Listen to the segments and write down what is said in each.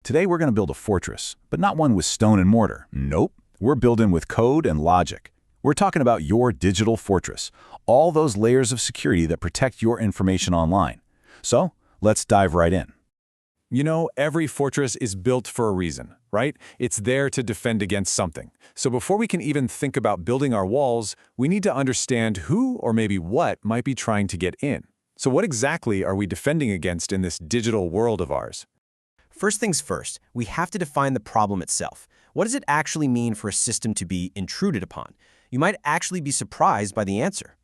Today we're going to build a fortress, but not one with stone and mortar. Nope. We're building with code and logic. We're talking about your digital fortress, all those layers of security that protect your information online. So, let's dive right in. You know, every fortress is built for a reason, right? It's there to defend against something. So before we can even think about building our walls, we need to understand who or maybe what might be trying to get in. So what exactly are we defending against in this digital world of ours? First things first, we have to define the problem itself. What does it actually mean for a system to be intruded upon? You might actually be surprised by the answer.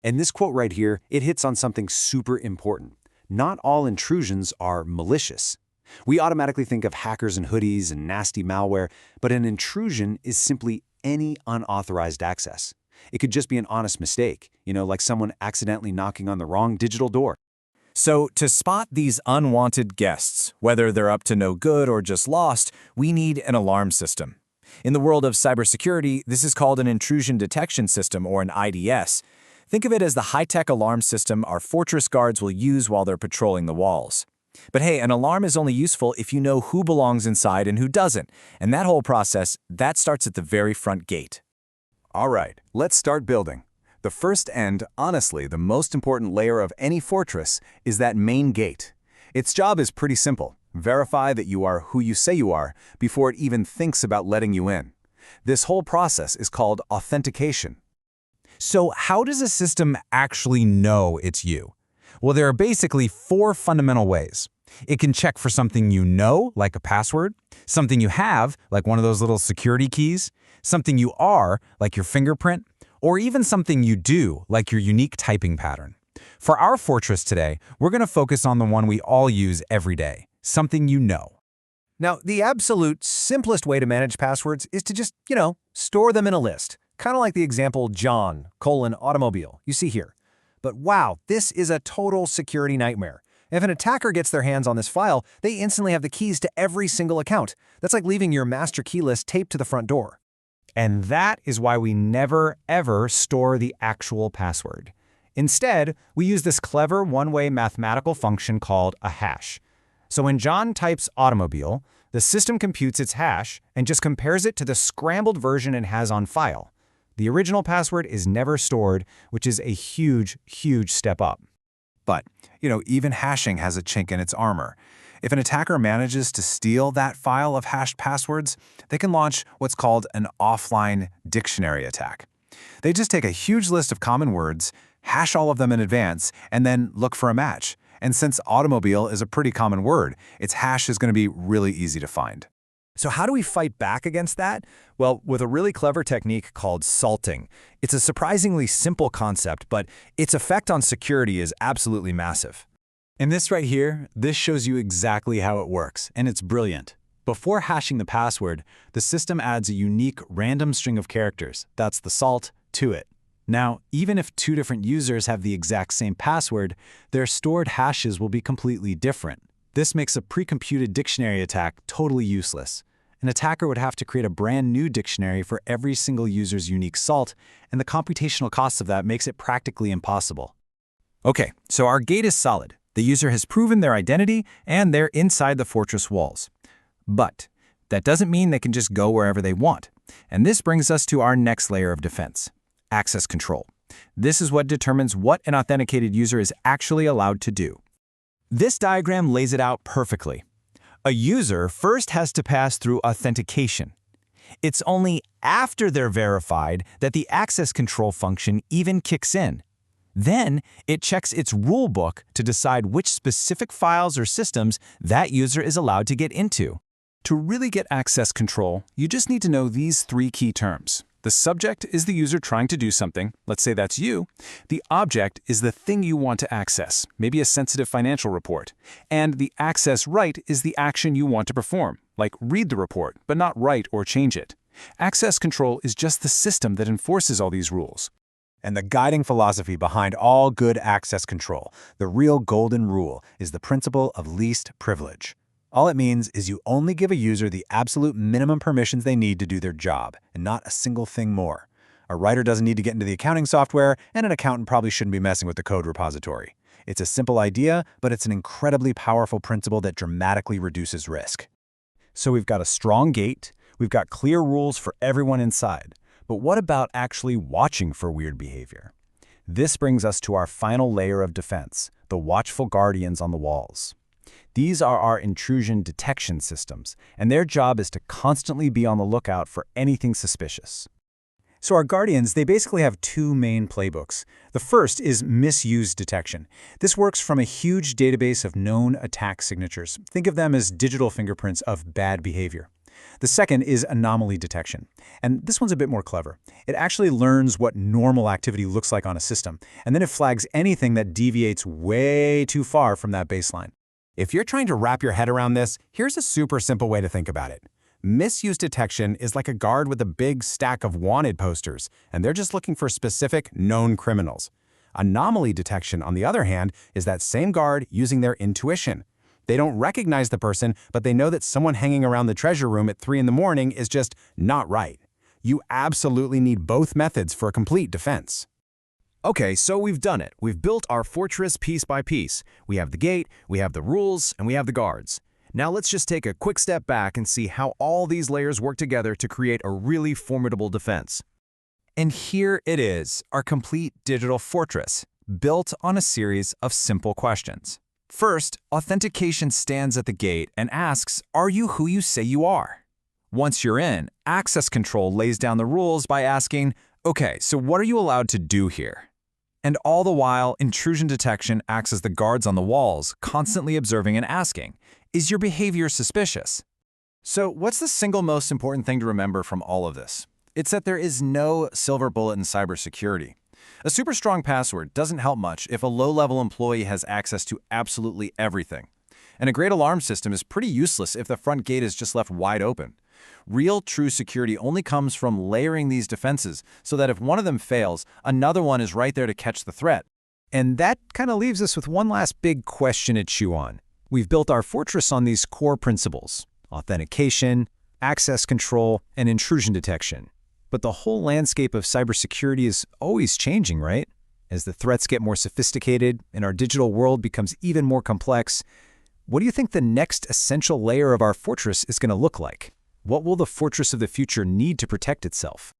And this quote right here, it hits on something super important. Not all intrusions are malicious. We automatically think of hackers and hoodies and nasty malware, but an intrusion is simply any unauthorized access. It could just be an honest mistake, like someone accidentally knocking on the wrong digital door. So to spot these unwanted guests, whether they're up to no good or just lost, we need an alarm system. In the world of cybersecurity, this is called an intrusion detection system, or an IDS. Think of it as the high-tech alarm system our fortress guards will use while they're patrolling the walls. But hey, an alarm is only useful if you know who belongs inside and who doesn't, and that whole process, that starts at the very front gate. All right, let's start building. The first and, honestly, the most important layer of any fortress is that main gate. Its job is pretty simple. Verify that you are who you say you are before it even thinks about letting you in. This whole process is called authentication. So how does a system actually know it's you? Well, there are basically 4 fundamental ways. It can check for something you know, like a password, something you have, like one of those little security keys, something you are, like your fingerprint, or even something you do, like your unique typing pattern. For our fortress today, we're going to focus on the one we all use every day, something you know. Now, the absolute simplest way to manage passwords is to just, store them in a list. Kind of like the example John:automobile you see here. But wow, this is a total security nightmare. If an attacker gets their hands on this file, they instantly have the keys to every single account. That's like leaving your master key list taped to the front door. And that is why we never, ever store the actual password. Instead, we use this clever one-way mathematical function called a hash. So when John types automobile, the system computes its hash and just compares it to the scrambled version it has on file. The original password is never stored, which is a huge, huge step up. But, even hashing has a chink in its armor. If an attacker manages to steal that file of hashed passwords, they can launch what's called an offline dictionary attack. They just take a huge list of common words, hash all of them in advance, and then look for a match. And since automobile is a pretty common word, its hash is going to be really easy to find. So how do we fight back against that? Well, with a really clever technique called salting. It's a surprisingly simple concept, but its effect on security is absolutely massive. And this right here, this shows you exactly how it works, and it's brilliant. Before hashing the password, the system adds a unique random string of characters, that's the salt, to it. Now, even if 2 different users have the exact same password, their stored hashes will be completely different. This makes a pre-computed dictionary attack totally useless. An attacker would have to create a brand new dictionary for every single user's unique salt, and the computational cost of that makes it practically impossible. Okay, so our gate is solid. The user has proven their identity, and they're inside the fortress walls. But that doesn't mean they can just go wherever they want. And this brings us to our next layer of defense: access control. This is what determines what an authenticated user is actually allowed to do. This diagram lays it out perfectly. A user first has to pass through authentication. It's only after they're verified that the access control function even kicks in. Then, it checks its rulebook to decide which specific files or systems that user is allowed to get into. To really get access control, you just need to know these 3 key terms. The subject is the user trying to do something, let's say that's you. The object is the thing you want to access, maybe a sensitive financial report. And the access right is the action you want to perform, like read the report, but not write or change it. Access control is just the system that enforces all these rules. And the guiding philosophy behind all good access control, the real golden rule, is the principle of least privilege. All it means is you only give a user the absolute minimum permissions they need to do their job, and not a single thing more. A writer doesn't need to get into the accounting software, and an accountant probably shouldn't be messing with the code repository. It's a simple idea, but it's an incredibly powerful principle that dramatically reduces risk. So we've got a strong gate, we've got clear rules for everyone inside. But what about actually watching for weird behavior? This brings us to our final layer of defense, the watchful guardians on the walls. These are our intrusion detection systems, and their job is to constantly be on the lookout for anything suspicious. So our guardians, they basically have two main playbooks. The first is misuse detection. This works from a huge database of known attack signatures. Think of them as digital fingerprints of bad behavior. The second is anomaly detection, and this one's a bit more clever. It actually learns what normal activity looks like on a system, and then it flags anything that deviates way too far from that baseline. If you're trying to wrap your head around this, here's a super simple way to think about it. Misuse detection is like a guard with a big stack of wanted posters, and they're just looking for specific, known criminals. Anomaly detection, on the other hand, is that same guard using their intuition. They don't recognize the person, but they know that someone hanging around the treasure room at 3 in the morning is just not right. You absolutely need both methods for a complete defense. Okay, so we've done it. We've built our fortress piece by piece. We have the gate, we have the rules, and we have the guards. Now let's just take a quick step back and see how all these layers work together to create a really formidable defense. And here it is, our complete digital fortress, built on a series of simple questions. First, authentication stands at the gate and asks, are you who you say you are? Once you're in, access control lays down the rules by asking, okay, so what are you allowed to do here? And all the while, intrusion detection acts as the guards on the walls, constantly observing and asking, is your behavior suspicious? So what's the single most important thing to remember from all of this? It's that there is no silver bullet in cybersecurity. A super strong password doesn't help much if a low-level employee has access to absolutely everything. And a great alarm system is pretty useless if the front gate is just left wide open. Real, true security only comes from layering these defenses so that if one of them fails, another one is right there to catch the threat. And that kind of leaves us with one last big question to chew on. We've built our fortress on these core principles: authentication, access control, and intrusion detection. But the whole landscape of cybersecurity is always changing, right? As the threats get more sophisticated and our digital world becomes even more complex, what do you think the next essential layer of our fortress is going to look like? What will the fortress of the future need to protect itself?